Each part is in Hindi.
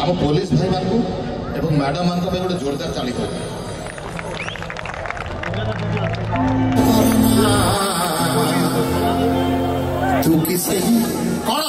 आम पुलिस भाई मान एवं मैडम मान गोटे जोरदार ताली हो तू किसे कौन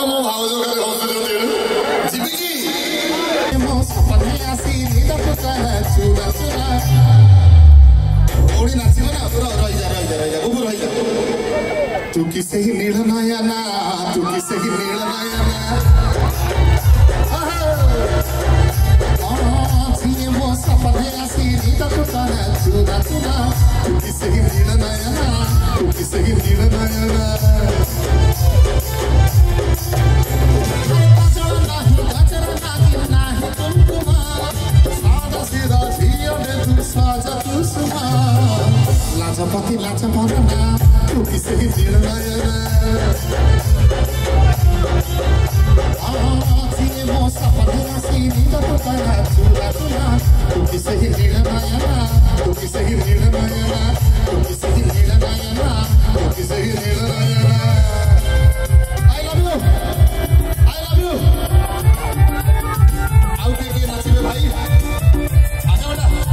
मो भाउज जीविकी मो सपने आसी चूड़ा चूड़ा ओडी नाचिब ना पूरा रही जा उबु रही जा तू किसे ही नील नयना तू किसे ही नील नयना मो सपने आसी चूड़ा चूड़ा तू किसे ही नील नयना तू किसे ही नील नयना लाजपति लाजपना तू किसे ही नील नयना मो सपने आसी चूड़ा चूड़ा तू किसे ही नील नयना तू किसे ही नील नयना तू किसे ही नील नयना तू किसे ही नील नयना I love you आउ के नाचिबे भाई आजा बेटा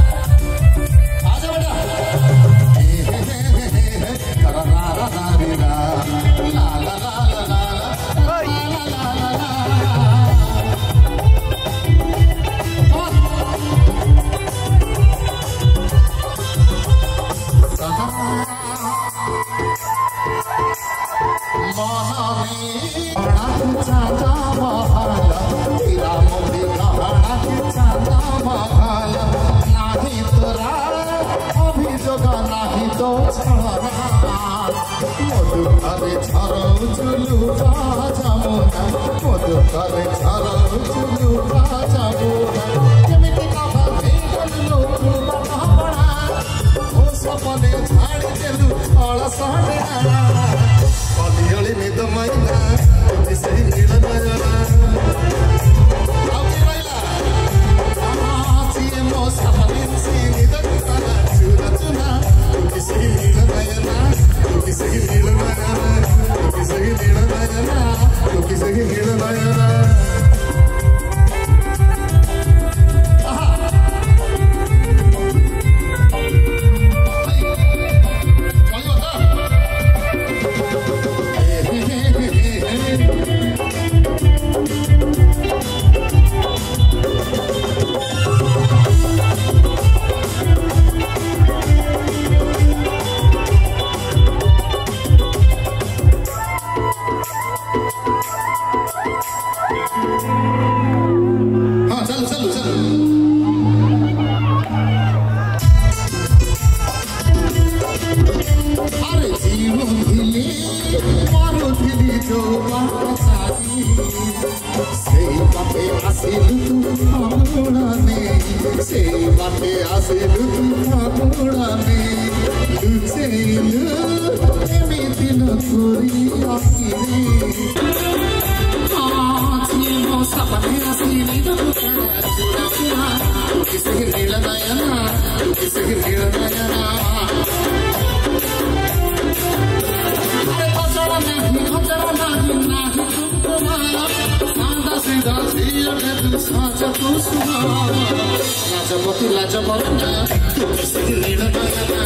लाजपति लाजपना तू किसे ही नील नयना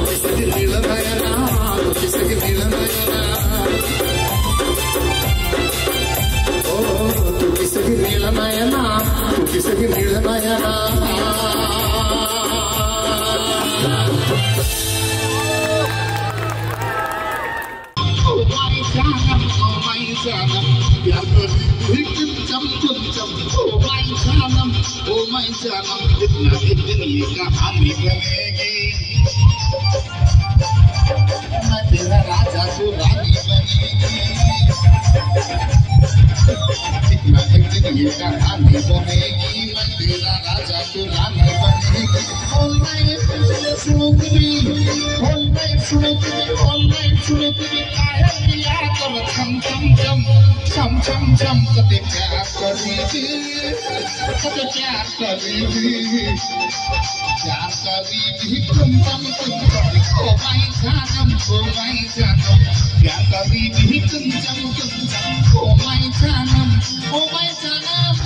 किसे ही नील नयना किसे ही नील नयना ओ तू किसे ही नील नयना तू किसे ही नील नयना Oh my janam, इतनी कहानी बनेगी मैं तेरा राजा तू रानी बनेगी इतनी कहानी बनेगी मैं तेरा राजा तू रानी बनेगी all night सुनो तुम्हें आया पिया कर छम छम कते प्यार करीबी तुम my janam, kya kari bhi kunjam kunjam. Oh my janam, oh my janam.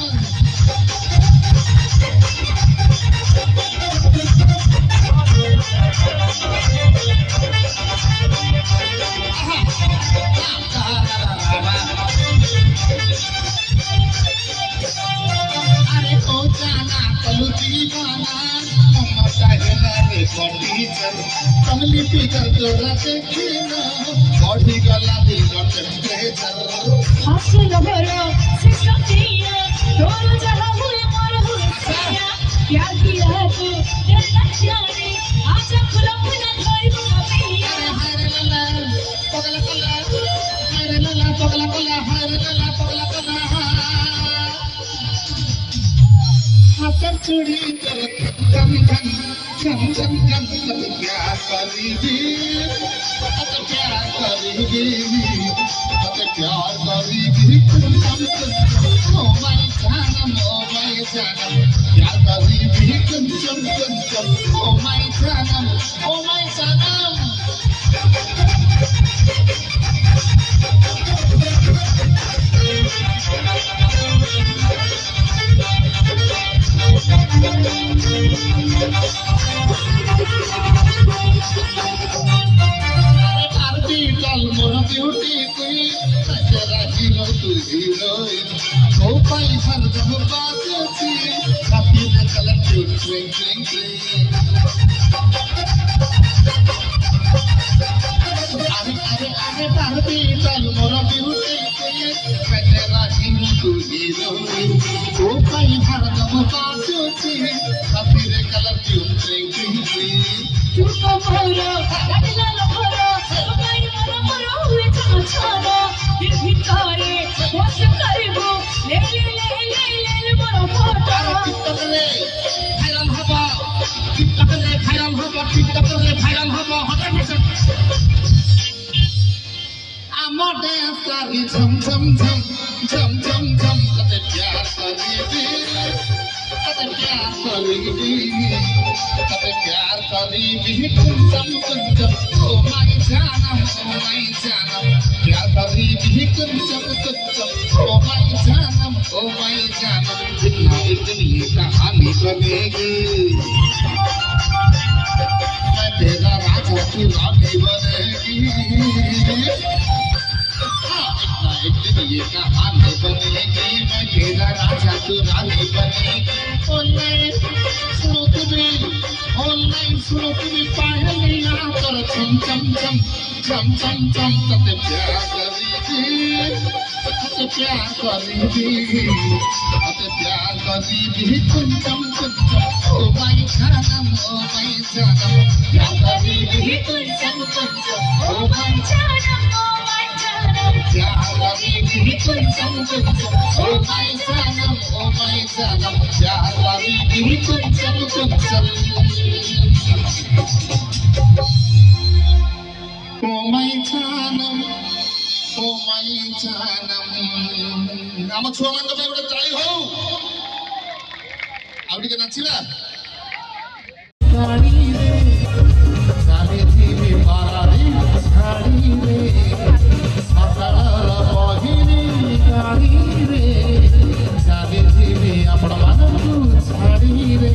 अरे ओ जाना कलू दीवाना मम्मा चाहेला रे कंडीशन कमली फिकर तोरा देखिना बॉडी गला दिल का टेम्परेचर हौसला भरो सिस्टम दिया दोनों जहां हुए मर हुए साया क्या किया तू दिल न जाने आजा खुला मुना कोई बुनिया हरे लला पगला पगला हरे लला पगला पगला हरे लला पगला पगला हाथर चूड़ी कर गम गम गम गम गम सब क्या करेगी अब क्या करेगी अब क्या करेगी गम गम ओ माय जानम क्या करेगी गम गम गम ओ माय जानम ब्यूटी queen, तेरा हीरो तू हीरोइन, ओ पाई हर दम बात थी, काफी न कलर ट्विंग ट्विंग ट्विंग अरे बारबी चल मोरा ब्यूटी queen, तेरा हीरो तू हीरोइन, ओ पाई हर दम बात थी, काफी न कलर ट्विंग ट्विंग ट्विंग तू तो मोरा लगला लफरा छाना दिल भिकारे वश करबो ले ले ले ले ले मोरा फोटो टिकटक ले भाइरल हबा टिकटक ले भाइरल हबा 100% आमा डांस करी झम झम झम झम झम झम कते प्यार करी कुंजम कुंजम ओ माय जानम क्या करी भी कुंजम कुंजम ओ माय जानम इतना इतनी कहानी बनेगी मैं तेरा राजा तू रानी बनेगी इतनी कहानी बनेगी मैं तेरा राजा तू रानी बनेगी ऑनलाइन सुनो तुम्हें पायल ना कर चम चम चम चम चम चम कते प्यार करीबी कुंजम कुंजम ओ माय जानम क्या करीबी कुंजम कुंजम ओ माय जानम क्या करीबी कुंजम कुंजम ओ माय जानम क्या करीबी Kunzum Kunzum Oh my janam ଆମ ଛୁଆମାନଙ୍କ ପାଇଁ ଗୋଟେ ତାଳି ହଉ ଆଉ ଟିକେ ନାଚିବା ଗାଡ଼ିରେ ଚାଲିଥିବି ପାରାଡ଼ି ଶାଢ଼ୀରେ ସକାଳର ପହିଲି ଗାଡ଼ିରେ ଚାଲିଥିବି ଆପଣମାନଙ୍କୁ ଛାଡ଼ିରେ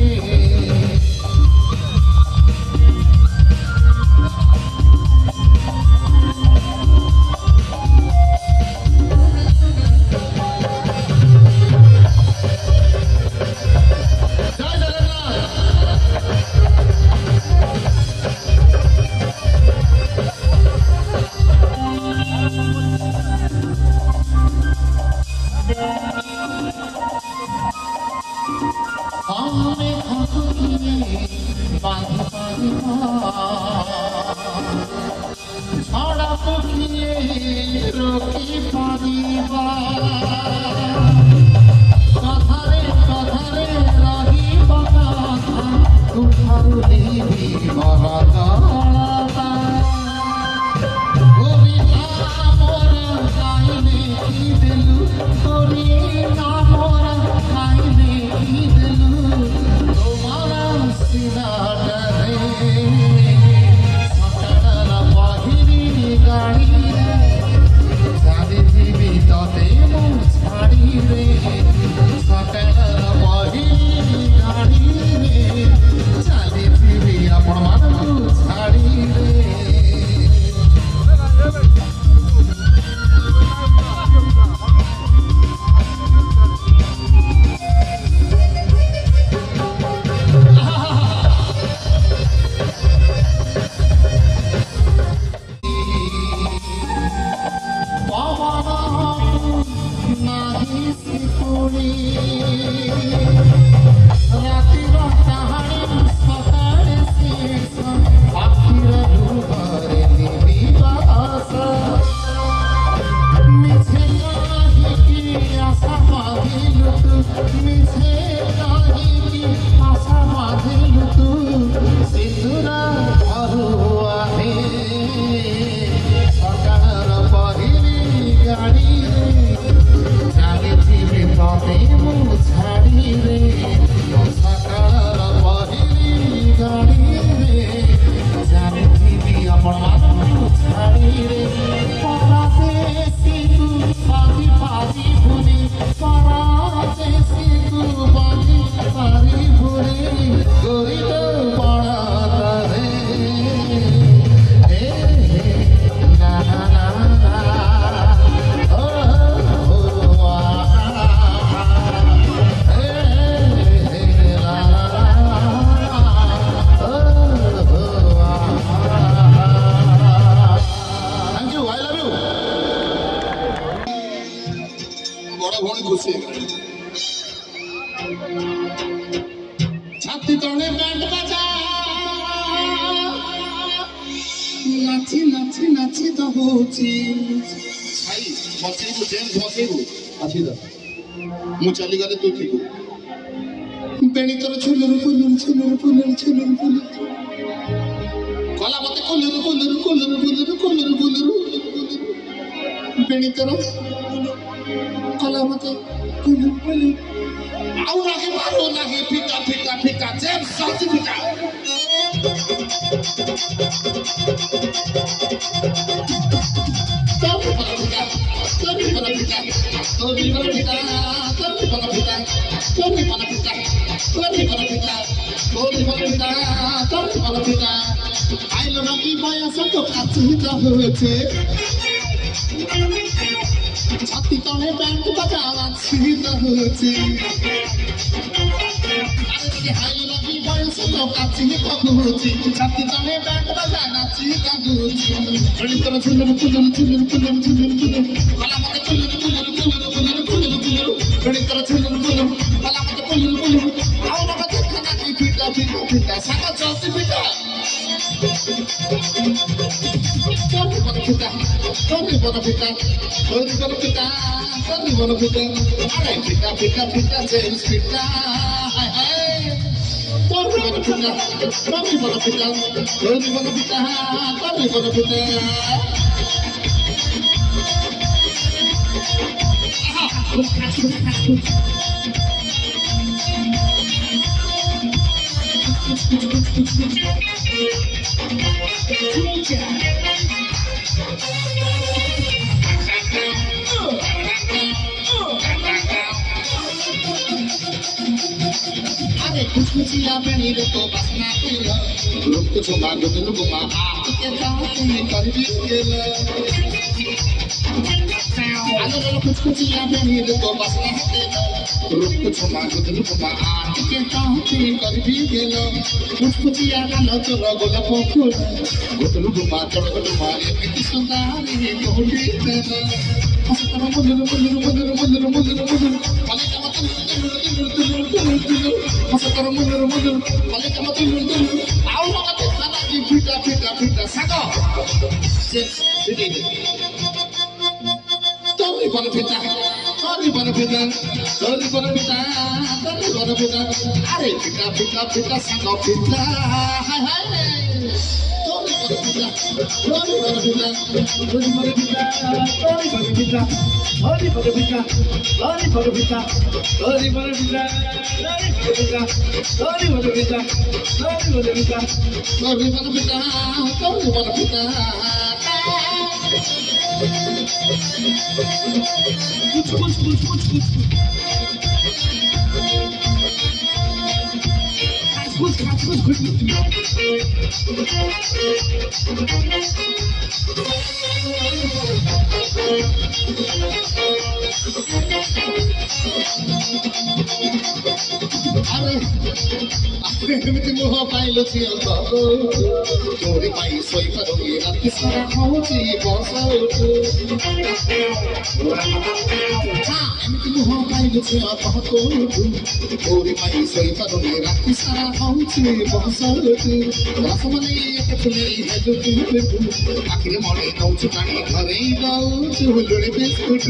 होची भाई बचेबू जेम्स बचेबू अच्छी दा मु चली गले तू ठीक बेणी तोर छुलर फुलर छुलर फुलर छुलर फुलर कला मते कुलर कुलर कुलर कुलर कुलर कुलर बेणी तोर कला मते कुलर कुलर आउ लागे मारो लागे फिका फिका फिका जेम्स साथी फिका Sorry for the pita, sorry for the pita, sorry for the pita, sorry for the pita, sorry for the pita, sorry for the pita, sorry for the pita, sorry for the pita. I love you, boy, I'm so happy to have you. छाती तले बैंड बजावा सीधा होती अरे के हाई लगी बॉयस तो काची होती छाती तले बैंड बजाना सीधा होती बड़ी तरह चुलर चुलर चुलर चुलर चुलर चुलर कला मत चुलर चुलर चुलर चुलर चुलर चुलर बड़ी तरह चुलर चुलर कला मत चुलर चुलर आओ ना मत खाना की पीटा पीटा पीटा सागा चलती पीटा Sorry for the pita, sorry for the pita, sorry for the pita, sorry for the pita. Alright, pita, pita, pita, James pita. Hi, hi. Sorry for the pita, sorry for the pita, sorry for the pita, sorry for the pita. अरे कुछ या बनी रे तो बस ना तेरा रुक तो मांगो तो रुक मा आप के साथ में कर भी गेला अरे कुछ या बनी रे तो बस ना तेरा रुक तो मांगो तो रुक मा आप के साथ में कर भी गेला कुछ या ना तो रगोला पोखर तो रुक मा तो मा एक सुंदर ये गोटी तेरा हसता मुंदर मुंदर मुंदर मुंदर मुंदर मुंदर वाले का मतलब Masakar mundur mundur, balik ke mati mundur. Tahu nggak sih sana di pita pita pita sago. Yes, ini. Sorry pada pita, sorry pada pita, sorry pada pita, sorry pada pita. Are pita pita pita sago pita. Hai hai. Sorry pada pita, sorry pada pita, sorry pada pita, sorry pada pita, sorry pada pita, sorry pada pita, sorry pada pita. Sorry for the pita, sorry for the pita, sorry for the pita, sorry for the pita. Eମିତି ମୁହ ପାଇଲ ଝିଅ ତୋରି ପାଇଁ ଶୋଇପାରୁନି ରାତି ସାରା ହଉଛି ବର୍ଷ ଏମିତି ମୁହ ପାଇଲ ଝିଅ ତୋରି ପାଇଁ ଶୋଇପାରୁନି ରାତି ସାରା ହଉଛି ବର୍ଷ ରସମାନେ ଏତେ ଫୁଲେଇ ହେଲୁ ଆଖିରେ ମଣି ନଉଛୁ ପାଣି ଘରେଇ ଦଉଛୁ ହୁଲୁଣି ବିସ୍କୁଟ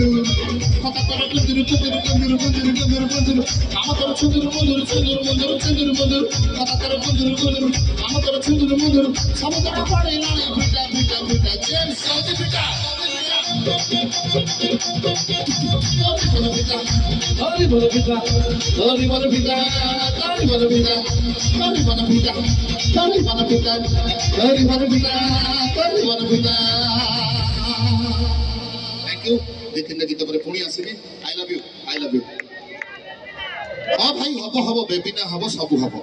କଥା ତୋର କୁନ୍ଦୁରୁ କୁନ୍ଦୁରୁ କୁନ୍ଦୁରୁ କୁନ୍ଦୁରୁ କୁନ୍ଦୁରୁ କୁନ୍ଦୁରୁ କାମ ତୋର ଛୁନ୍ଦୁରୁ ମୁନ୍ଦୁରୁ ଛୁନ୍ଦୁରୁ ମୁନ୍ଦୁରୁ ଛୁନ୍ଦୁରୁ ମୁନ୍ଦୁରୁ କଥା ତୋର କୁନ୍ଦୁରୁ କୁନ୍ଦୁରୁ କାମ ତୋର ଛୁନ୍ଦୁରୁ ମୁନ୍ଦୁରୁ ସବୁ ତୋର ପଡିଲାଣି ପିଟା ପିଟା ପିଟା ଜେମ୍ସ ସାଉଦି ପିଟା Sorry for the pita, sorry for the pita, sorry for the pita, sorry for the pita, sorry for the pita, sorry for the pita, sorry for the pita, sorry for the pita. Thank you. देखने की तो बड़े पुणी आसिबी. I love you. I love you. हाँ भाई हबो हबो बेबी ना हबो सबू हबो.